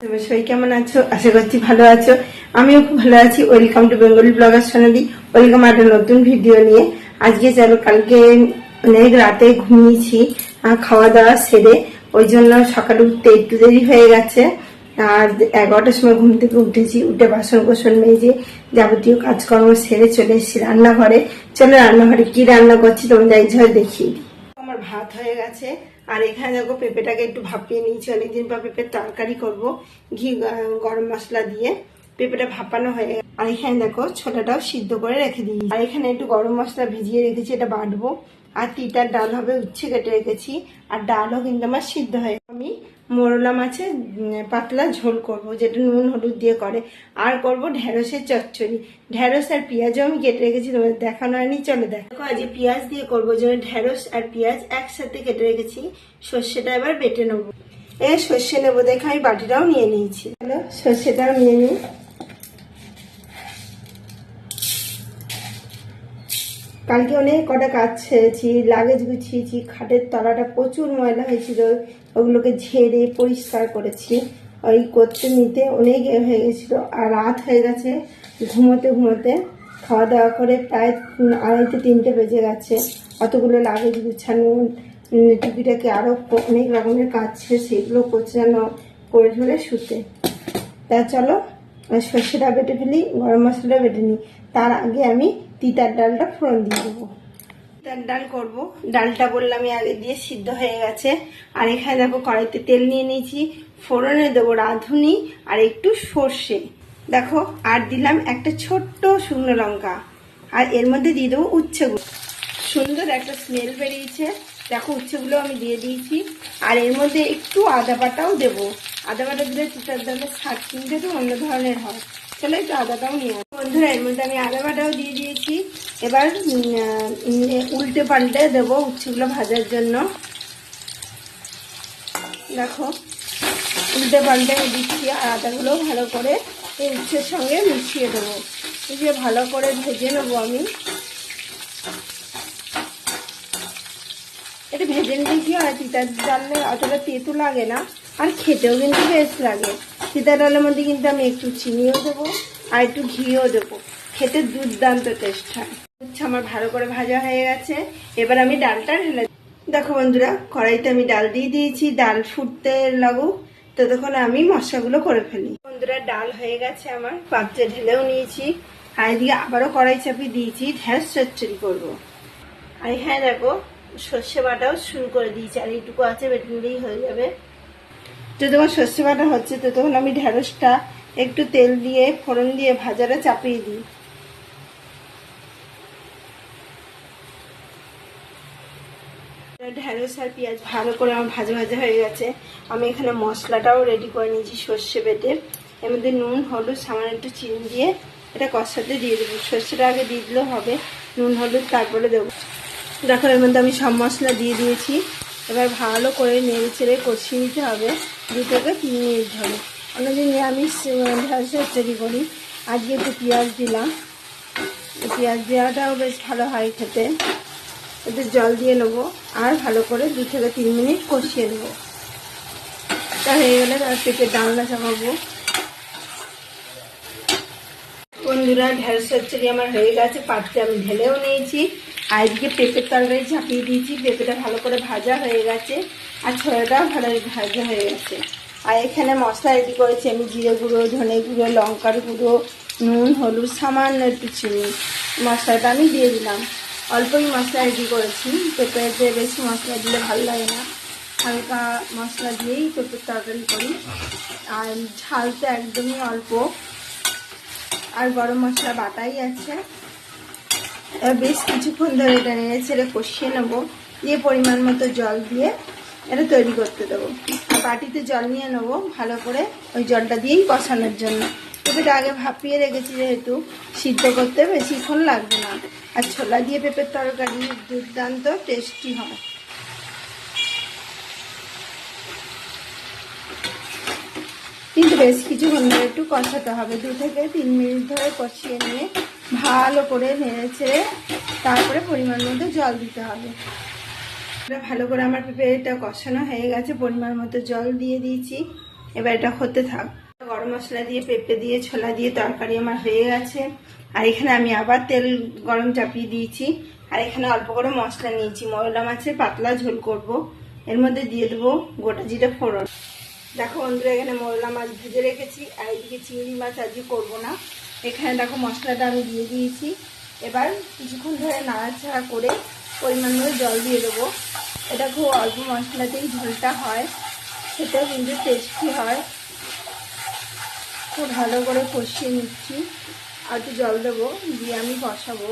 তবে সবাই কেমন আছো? আশা করছি ভালো আছো। আমিও খুব ভালো আছি। Welcome to Bengali blogger Sonali. Welcome একটা নতুন ভিডিও নিয়ে। আজকে চলো, কালকে অনেক রাতে ঘুমিয়েছি খাওয়া দাওয়া সেরে, ওই জন্য সকালে উঠতে একটু দেরি হয়ে গেছে। আর 11টার সময় ঘুম থেকে উঠেছি, উঠে বাসন কোসন মেজে যাবতীয় কাজকর্ম সেরে চলে এসেছি রান্নাঘরে। চলো রান্নাঘরে কি রান্না করছি তোমাদের এক ঝলক দেখিয়ে দিই। আমার ভাত হয়ে গেছে, আর এখানে দেখো পেঁপেটাকে একটু ভাপিয়ে নিয়েছি। অনেকদিন পর পেঁপের তরকারি করব ঘি গরম মশলা দিয়ে। পেঁপেটা ভাপানো হয়ে গেছে। আর এখানে দেখো ছোলাটাও সিদ্ধ করে রেখে দিয়েছি। আর এখানে একটু গরম মশলা ভিজিয়ে রেখেছি, এটা বাটবো। আর তিতার ডাল হবে, উচ্ছে কেটে রেখেছি। আর ডালও কিন্তু আমার সিদ্ধ হয়ে আমি মোরলা মাছের পাতলা ঝোল করব, যেটা নুন হলুদ দিয়ে করে। আর করব ঢেঁড়সের চচ্চড়ি। ঢেঁড়স আর পেঁয়াজও আমি কেটে রেখেছি, তোমাদের দেখানো হয়নি, চলো দেখো। আজ পেঁয়াজ দিয়ে করবো, যেন ঢেঁড়স আর পেঁয়াজ একসাথে কেটে রেখেছি। সর্ষেটা এবার বেটে নেবো। সর্ষে নেবো দেখে আমি বাটিটাও নিয়ে নিয়েছি। চলো সর্ষেটাও নিয়ে নিই। কালকে অনেক কটা কাজ ছেড়েছি, লাগেজ গুছিয়েছি, খাটের তলাটা প্রচুর ময়লা হয়েছিল, ওগুলোকে ঝেড়ে পরিষ্কার করেছি। ওই করতে নিতে অনেক হয়ে গেছিল। আর রাত হয়ে গেছে ঘুমোতে ঘুমোতে, খাওয়া দাওয়া করে প্রায় 2:30-3টে বেজে গেছে। অতগুলো লাগেজ গুছানো, টুপিটাকে আরও অনেক রকমের কাজ ছিল, সেগুলো গোছানো করে ঝরে শুতে। তা চলো সর্ষেটা বেটে ফেলি, গরম মশলাটা বেটে নিই। তার আগে আমি তিতার ডালটা ফোড়ন দিয়ে দেবো। তিতার ডাল করবো। ডালটা বললাম আমি আগে দিয়ে সিদ্ধ হয়ে গেছে। আর এখানে দেখো কড়াইতে তেল নিয়ে নিয়েছি, ফোড়নে দেবো রাঁধুনি আর একটু সর্ষে। দেখো আর দিলাম একটা ছোট্ট শুকনো লঙ্কা। আর এর মধ্যে দিয়ে দেবো উচ্ছেগুলো। সুন্দর একটা স্মেল বেরিয়েছে। দেখো উচ্ছেগুলো আমি দিয়ে দিয়েছি। আর এর মধ্যে একটু আদা বাটাও দেবো। আদা বাটা দিলে তিতার ডালের স্বাদ কিন্তু একটু অন্য ধরনের হয়। চলো একটু আদাটাও নিয়ে আসবো। বন্ধুরা এর মধ্যে আমি আদা বাটাও দিয়ে দিয়েছি। এবার উল্টে পাল্টে দেবো উচ্ছেগুলো ভাজার জন্য। দেখো উল্টে পাল্টে দিচ্ছি, আর আদাগুলো ভালো করে এই উচ্ছের সঙ্গে মিশিয়ে দেবো। মিশিয়ে ভালো করে ভেজে নেবো আমি। এটা ভেজে নিলে কি হয়, তিতার ডালে অতটা তেতো লাগে না, আর খেতেও কিন্তু বেশ লাগে। তিতার ডালের মধ্যে কিন্তু আমি একটু চিনিও দেবো আর একটু ঘিও দেবো, খেতে দুর্দান্ত টেস্ট হয়। আমার ভালো করে ভাজা হয়ে গেছে। এবার আমি ডালটা ঢেলে, দেখো বন্ধুরা কড়াইতে আমি ডাল দিয়ে দিয়েছি। ডাল ফুটতে লাগুক, ততক্ষণ আমি মশলাগুলো করে ফেলি। বন্ধুরা ডাল হয়ে গেছে আমার, পাত্রে ঢেলেও নিয়েছি। আর এদিকে আবারও কড়াই চাপিয়ে দিয়েছি, ঢেঁড়স চচ্চড়ি করবো। আর হ্যাঁ দেখো সর্ষে বাটাও শুরু করে দিয়েছি, আর এইটুকু আছে, বেটে নিলেই হয়ে যাবে। যতক্ষণ সর্ষে বাটা হচ্ছে ততক্ষণ আমি ঢেঁড়সটা একটু তেল দিয়ে ফোড়ন দিয়ে ভাজাটা চাপিয়ে দিই। ঢেঁড়স আর পেঁয়াজ ভালো করে আমার ভাজা ভাজা হয়ে গেছে। আমি এখানে মশলাটাও রেডি করে নিয়েছি সর্ষে বেটে। এর মধ্যে নুন হলুদ সামান্য একটু চিনি দিয়ে এটা কষাতে দিয়ে দেবো। সর্ষেটা আগে দিয়ে দিলেও হবে, নুন হলুদ তারপরে দেবো। দেখো এর মধ্যে আমি সব মশলা দিয়ে দিয়েছি। এবার ভালো করে নেড়ে চেড়ে কষিয়ে নিতে হবে 2 থেকে 3 মিনিট ধরে। অন্যদিন নিরামিষ ঢেঁড়স চচ্চড়ি করি, আজকে একটু পেঁয়াজ দিলাম। পেঁয়াজ দেওয়াটাও বেশ ভালো হয় খেতে। এতে জল দিয়ে নেবো, আর ভালো করে 2 থেকে 3 মিনিট কষিয়ে নেবো। তা হয়ে গেলে তার পেঁপের ডালনা চাপাবো। বন্ধুরা ঢেঁড়স চচ্চড়ি আমার হয়ে গেছে, পাত্রে আমি ঢেলেও নিয়েছি। আর এদিকে পেঁপের তরকারি ঝাঁপিয়ে দিয়েছি। পেঁপেটা ভালো করে ভাজা হয়ে গেছে, আর ছোলাটাও ভালো ভাজা হয়ে গেছে। আর এখানে মশলা রেডি করেছি আমি, জিরে গুঁড়ো, ধনে গুঁড়ো, লঙ্কার গুঁড়ো, নুন হলুদ সামান্য একটু চিনি। মশলাটা আমি দিয়ে দিলাম। অল্পই মশলা রেডি করেছি, পেঁপেতে বেশি মশলা দিলে ভালো লাগে না, হালকা মশলা দিয়েই পেঁপের তরকারি করি। আর ঝাল তো একদমই অল্প, আর গরম মশলা বাটাই আছে। বেশ কিছুক্ষণ ধরে এটা নেড়ে ছেড়ে কষিয়ে নেবো, দিয়ে পরিমাণ মতো জল দিয়ে এটা তৈরি করতে দেবো। আর বাটিতে জল নিয়ে নেবো ভালো করে, ওই জলটা দিয়েই কষানোর জন্য। পেঁপেটা আগে ভাপিয়ে রেখেছি যেহেতু, সিদ্ধ করতে বেশিক্ষণ লাগবে না। আর ছোলা দিয়ে পেঁপের তরকারি দুর্দান্ত টেস্টি হয়। কিন্তু বেশ কিছুক্ষণ ধরে একটু কষাতে হবে, 2 থেকে 3 মিনিট ধরে কষিয়ে নিয়ে ভালো করে নেড়ে ছেড়ে তারপরে পরিমাণ মতো জল দিতে হবে। ভালো করে আমার পেঁপেটা কষানো হয়ে গেছে, পরিমাণ মতো জল দিয়ে দিয়েছি। এবার এটা হতে থাক। গরম মশলা দিয়ে, পেঁপে দিয়ে, ছোলা দিয়ে তরকারি আমার হয়ে গেছে। আর এখানে আমি আবার তেল গরম চাপিয়ে দিয়েছি। আর এখানে অল্প করে মশলা নিয়েছি, মৌরলা মাছের পাতলা ঝোল করব। এর মধ্যে দিয়ে দেবো গোটা জিরে ফোড়ন। দেখো বন্ধুরা, এখানে মৌরলা মাছ ভেজে রেখেছি। আর এইদিকে চিংড়ি মাছ আজকে করবো না। এখানে দেখো মশলাটা আমি দিয়ে দিয়েছি। এবার কিছুক্ষণ ধরে নাড়াচাড়া করে পরিমাণ মতো জল দিয়ে দেবো। এটা খুব অল্প মশলাতেই ঝোলটা হয়, সেটাও কিন্তু টেস্টি হয়। খুব ভালো করে কষিয়ে নিচ্ছি। আর একটু জল দেবো, দিয়ে আমি কষাবো।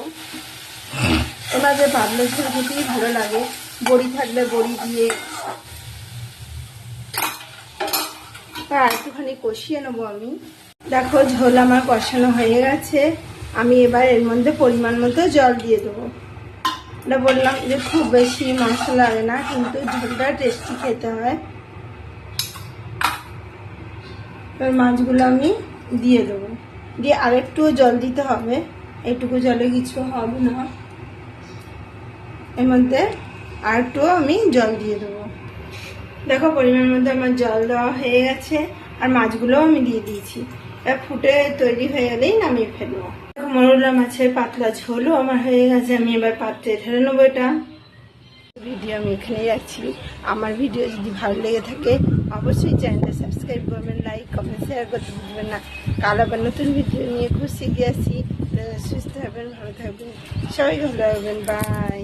এবার যে পাতলা ঝোল খেতেই ভালো লাগে, বড়ি থাকলে বড়ি দিয়ে। তা একটুখানি কষিয়ে নেবো আমি। দেখো ঝোল আমার কষানো হয়ে গেছে। আমি এবার এর মধ্যে পরিমাণ মতো জল দিয়ে দেবো। এটা বললাম যে খুব বেশি মশলা লাগে না, কিন্তু ঝোলটা টেস্টি খেতে হয়। এবার মাছগুলো আমি দিয়ে দেবো, দিয়ে আরেকটুও জল দিতে হবে। এইটুকু জলে কিছু হবে না, এর মধ্যে আরেকটুও আমি জল দিয়ে দেবো। দেখো পরিমাণ মতো আমার জল দেওয়া হয়ে গেছে, আর মাছগুলোও আমি দিয়ে দিয়েছি। এবার ফুটে তৈরি হয়ে গেলেই নামিয়ে ফেলবো। দেখো মৌরলা মাছের পাতলা ঝোলও আমার হয়ে গেছে। আমি এবার পাত্রে ঢেলে নেবো। এটা ভিডিও আমি এখানেই রাখছি। আমার ভিডিও যদি ভালো লেগে থাকে অবশ্যই চ্যানেলটা সাবস্ক্রাইব করবেন, লাইক কমেন্ট শেয়ার করতে ভুলবেন না। কাল আবার নতুন ভিডিও নিয়ে খুব শিখে আসি। সুস্থ থাকবেন, ভালো থাকবেন, সবাই ভালো থাকবেন। বাই।